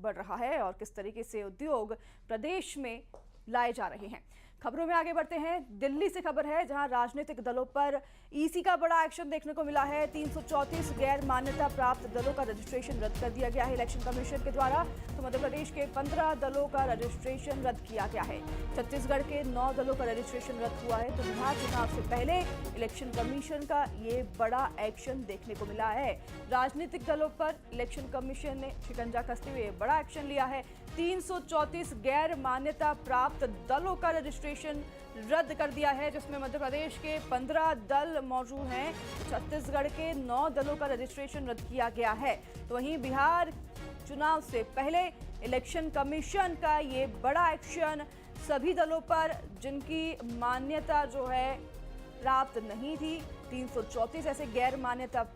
बढ़ रहा है और किस तरीके से उद्योग प्रदेश में लाए जा रहे हैं। खबरों में आगे बढ़ते हैं। दिल्ली से खबर है जहां राजनीतिक दलों पर ईसी का बड़ा एक्शन देखने को मिला है। 334 गैर मान्यता प्राप्त दलों का रजिस्ट्रेशन रद्द कर दिया गया है इलेक्शन कमीशन के द्वारा। तो मध्य प्रदेश के 15 दलों का रजिस्ट्रेशन रद्द किया गया है। छत्तीसगढ़ के 9 दलों का रजिस्ट्रेशन रद्द हुआ है। तो बिहार चुनाव से पहले इलेक्शन कमीशन का ये बड़ा एक्शन देखने को मिला है। राजनीतिक दलों पर इलेक्शन कमीशन ने शिकंजा कसते हुए बड़ा एक्शन लिया है। 334 गैर मान्यता प्राप्त दलों का रजिस्ट्रेशन रद्द कर दिया है, जिसमें मध्य प्रदेश के 15 दल मौजूद हैं। छत्तीसगढ़ के 9 दलों का रजिस्ट्रेशन रद्द किया गया है। तो वहीं बिहार चुनाव से पहले इलेक्शन कमीशन का ये बड़ा एक्शन सभी दलों पर जिनकी मान्यता जो है प्राप्त नहीं थी। 334 ऐसे गैर मान्यता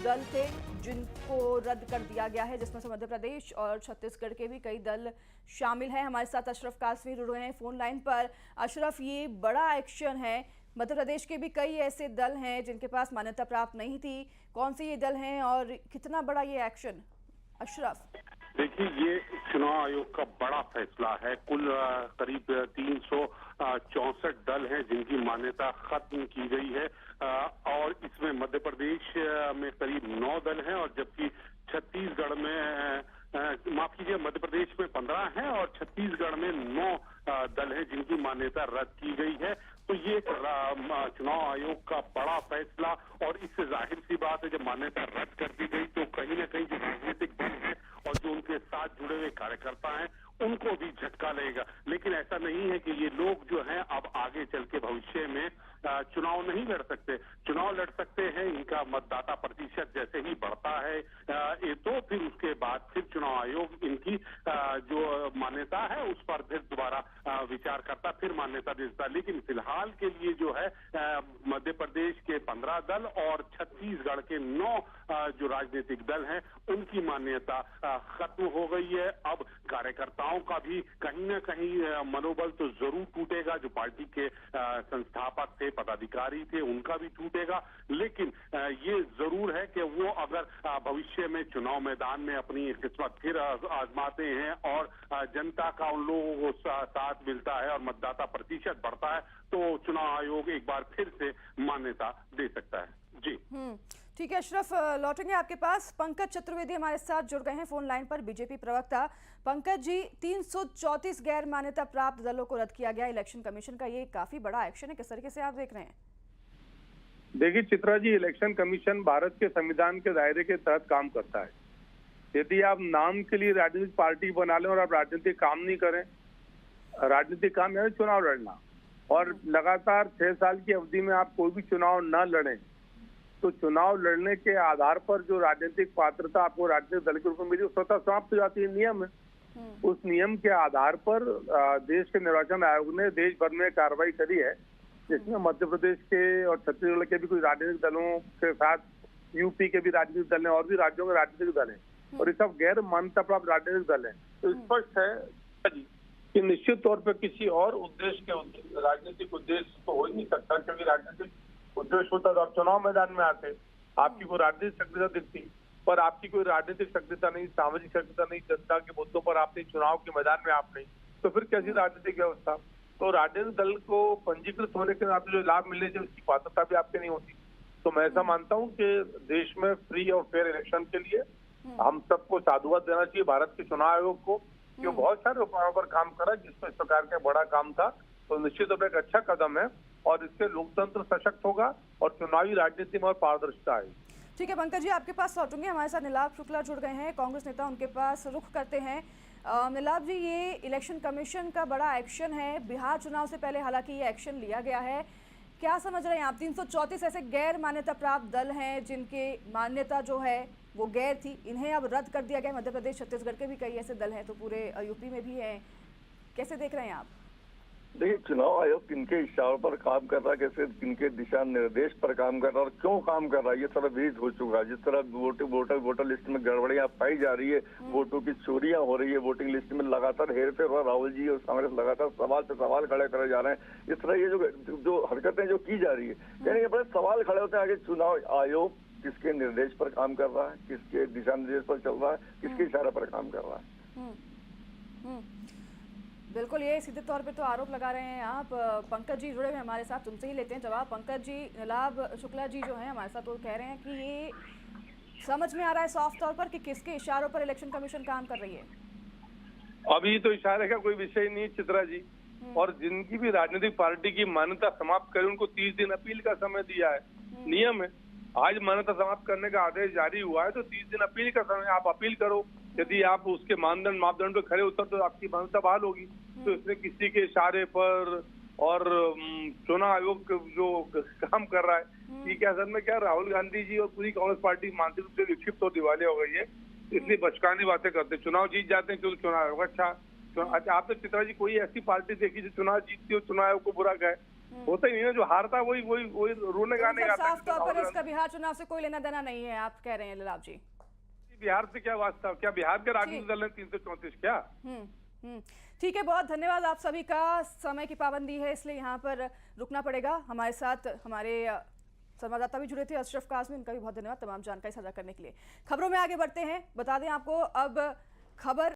दल थे जिनको रद्द कर दिया गया है, जिसमें से मध्य प्रदेश और छत्तीसगढ़ के भी कई दल शामिल हैं। हमारे साथ अशरफ कासवी जुड़ रहे हैं फोन लाइन पर। अशरफ, ये बड़ा एक्शन है। मध्य प्रदेश के भी कई ऐसे दल हैं जिनके पास मान्यता प्राप्त नहीं थी। कौन से ये दल हैं और कितना बड़ा ये एक्शन? अशरफ, देखिए, ये चुनाव आयोग का बड़ा फैसला है। कुल करीब 364 दल हैं जिनकी मान्यता खत्म की गई है और इसमें मध्य प्रदेश में करीब 9 दल हैं और जबकि छत्तीसगढ़ में माफ कीजिए, मध्य प्रदेश में 15 हैं और छत्तीसगढ़ में 9 दल हैं जिनकी मान्यता रद्द की गई है। तो ये चुनाव आयोग का बड़ा फैसला और इससे जाहिर सी बात है, जब मान्यता रद्द कर दी गई तो कहीं ना कहीं जो राजनीतिक दल है और जो उनके साथ जुड़े हुए कार्यकर्ता हैं उनको भी झटका लगेगा। लेकिन ऐसा नहीं है कि ये लोग जो हैं अब आगे चल के भविष्य में चुनाव नहीं लड़ सकते। चुनाव लड़ सकते हैं, इनका मतदाता प्रतिशत जैसे ही बढ़ता है तो फिर उसके बाद फिर चुनाव आयोग इनकी जो मान्यता है उस पर फिर दोबारा विचार करता, फिर मान्यता देता। लेकिन फिलहाल के लिए जो है मध्य प्रदेश के 15 दल और छत्तीसगढ़ के 9 जो राजनीतिक दल हैं उनकी मान्यता खत्म हो गई है। अब कार्यकर्ताओं का भी कहीं ना कहीं मनोबल तो जरूर टूटेगा। जो पार्टी के संस्थापक थे, पदाधिकारी थे, उनका भी टूटेगा। लेकिन ये जरूर है कि वो अगर भविष्य में चुनाव मैदान में अपनी किस्मत फिर आजमाते हैं और जनता का उन लोगों को साथ मिलता है और मतदाता प्रतिशत बढ़ता है तो चुनाव आयोग एक बार फिर से मान्यता दे सकता है। जी ठीक है अशरफ, लौटेंगे आपके पास। पंकज चतुर्वेदी हमारे साथ जुड़ गए हैं फोन लाइन पर, बीजेपी प्रवक्ता। पंकज जी, 334 गैर मान्यता प्राप्त दलों को रद्द किया गया इलेक्शन कमीशन का, ये काफी बड़ा एक्शन है। किस तरीके से आप देख रहे हैं? देखिए चित्रा जी, इलेक्शन कमीशन भारत के संविधान के दायरे के तहत काम करता है। यदि आप नाम के लिए राजनीतिक पार्टी बना लें और आप राजनीतिक काम नहीं करें, राजनीतिक काम यानी चुनाव लड़ना, और लगातार 6 साल की अवधि में आप कोई भी चुनाव न लड़ें, तो चुनाव लड़ने के आधार पर जो राजनीतिक पात्रता आपको राजनीतिक दल के रूप में मिली स्वतः समाप्त हो जाती है। नियम है, उस नियम के आधार पर देश के निर्वाचन आयोग ने देश भर में कार्रवाई करी है, जिसमें मध्य प्रदेश के और छत्तीसगढ़ के भी कुछ राजनीतिक दलों के साथ यूपी के भी राजनीतिक दल हैं और भी राज्यों के राजनीतिक दल हैं और ये सब गैर मान्यता प्राप्त राजनीतिक दल हैं। तो स्पष्ट है कि निश्चित तौर पर किसी और उद्देश्य के राजनीतिक उद्देश्य तो हो ही नहीं सकता, क्योंकि राजनीतिक उद्देश्य होता तो आप चुनाव मैदान में आते, आपकी कोई राजनीतिक सक्रियता दिखती, पर आपकी कोई राजनीतिक सक्रियता नहीं, सामाजिक सक्रियता नहीं, जनता के मुद्दों पर आप नहीं, चुनाव के मैदान में आप नहीं, तो फिर कैसी राजनीतिक व्यवस्था? तो राजनीतिक दल को पंजीकृत होने के नाते जो लाभ मिलने चाहिए उसकी पात्रता भी आपके नहीं होती। तो मैं ऐसा मानता हूँ कि देश में फ्री और फेयर इलेक्शन के लिए हम सबको साधुवाद देना चाहिए भारत के चुनाव आयोग को, कि वो बहुत सारे उपायों पर काम करा जिसमें इस प्रकार का बड़ा काम था। तो निश्चित रूप से एक अच्छा कदम है और इससे लोकतंत्र सशक्त होगा और चुनावी राजनीति में और पारदर्शिता आएगी। ठीक है पंकज जी, आपके पास लौटूंगे। हमारे साथ नीलाभ शुक्ला जुड़ गए हैं, कांग्रेस नेता, उनके पास रुख करते हैं। नीलाभ जी, ये इलेक्शन कमीशन का बड़ा एक्शन है। बिहार चुनाव से पहले हालांकि ये एक्शन लिया गया है, क्या समझ रहे हैं आप? 334 ऐसे गैर मान्यता प्राप्त दल हैं जिनके मान्यता जो है वो गैर थी, इन्हें अब रद्द कर दिया गया। मध्य प्रदेश, छत्तीसगढ़ के भी कई ऐसे दल हैं, तो पूरे यूपी में भी हैं। कैसे देख रहे हैं आप? देखिए, चुनाव आयोग किनके इशारों पर काम कर रहा है, कैसे किनके दिशा निर्देश पर काम कर रहा है और क्यों काम कर रहा है, ये सारा बीज हो चुका है। जिस तरह वोटर लिस्ट में गड़बड़ियां पाई जा रही है, वोटों की चोरियां हो रही है, वोटिंग लिस्ट में लगातार हेरफेर हो रहा है, राहुल जी और कांग्रेस लगातार सवाल पे सवाल खड़े करे जा रहे हैं। इस तरह ये जो हरकतें जो की जा रही है, यानी ये बड़े सवाल खड़े होते हैं आगे चुनाव आयोग किसके निर्देश पर काम कर रहा है, किसके दिशा निर्देश पर चल रहा है, किसके इशारे पर काम कर रहा है। बिल्कुल, ये सीधे तौर पे तो आरोप लगा रहे हैं आप। पंकज जी जुड़े हुए हमारे साथ, उनसे ही लेते हैं जवाब। पंकज जी, नीलाभ शुक्ला जी जो हैं हमारे साथ, वो कह रहे हैं कि ये समझ में आ रहा है साफ तौर पर कि किसके इशारों पर इलेक्शन कमीशन काम कर रही है। अभी तो इशारे का कोई विषय नहीं चित्रा जी, और जिनकी भी राजनीतिक पार्टी की मान्यता समाप्त करे उनको 30 दिन अपील का समय दिया है, नियम है। आज मान्यता समाप्त करने का आदेश जारी हुआ है तो 30 दिन अपील का समय, आप अपील करो। यदि आप उसके मापदंड पे खरे उतर तो आपकी मान्यता बहाल होगी। तो इसमें किसी के इशारे पर और चुनाव आयोग जो काम कर रहा है, ये क्या असल में क्या राहुल गांधी जी और पूरी कांग्रेस पार्टी मानसिक रूप से विक्षिप्त और दिवालिया हो गई है, इसलिए बचकानी बातें करते। चुनाव जीत जाते हैं क्योंकि चुनाव आयोग अच्छा आप तो चित्रा जी कोई ऐसी पार्टी देखी जो चुनाव जीतती हो चुनाव आयोग को बुरा कहे? होता ही नहीं है। जो हारता है वही रोने गाने गाता है। साफ तौर पर इसका बिहार चुनाव से कोई लेना देना नहीं है, आप कह रहे हैं नीलाभ जी। बिहार से क्या वास्ता? क्या बिहार के राजनीतिक दल ने 334 क्या? ठीक है, बहुत धन्यवाद आप सभी का। समय की पाबंदी है इसलिए यहाँ पर रुकना पड़ेगा। हमारे साथ हमारे संवाददाता भी जुड़े थे, अशरफ काज़मी, उनका भी बहुत धन्यवाद तमाम जानकारी साझा करने के लिए। खबरों में आगे बढ़ते हैं, बता दें आपको अब खबर